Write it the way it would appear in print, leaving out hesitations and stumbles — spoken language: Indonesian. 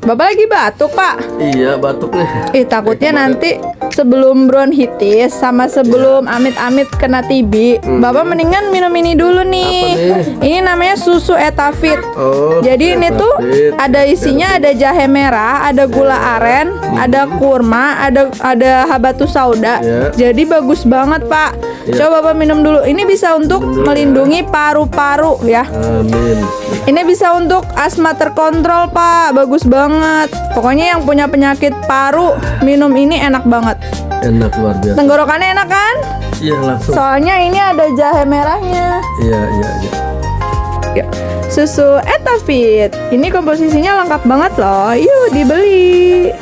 Bapak lagi batuk, Pak. Iya, batuk nih. Takutnya nanti sebelum bronkitis sama sebelum amit-amit kena TB, Bapak mendingan minum ini dulu nih. Ini namanya susu Etavit. Oh, Jadi ini tuh ada isinya, ada jahe merah, ada gula aren, ada kurma, ada habatus sauda. Jadi bagus banget, Pak. Coba Bapak minum dulu. Ini bisa untuk melindungi paru-paru ya. Amin. Ini bisa untuk asma terkontrol, Pak. Bagus banget. Pokoknya yang punya penyakit paru minum ini enak banget. Enak luar biasa. Tenggorokannya enak kan? Iya, langsung. Soalnya ini ada jahe merahnya. Iya. Ya. Susu Etavit. Ini komposisinya lengkap banget loh. Yuk dibeli.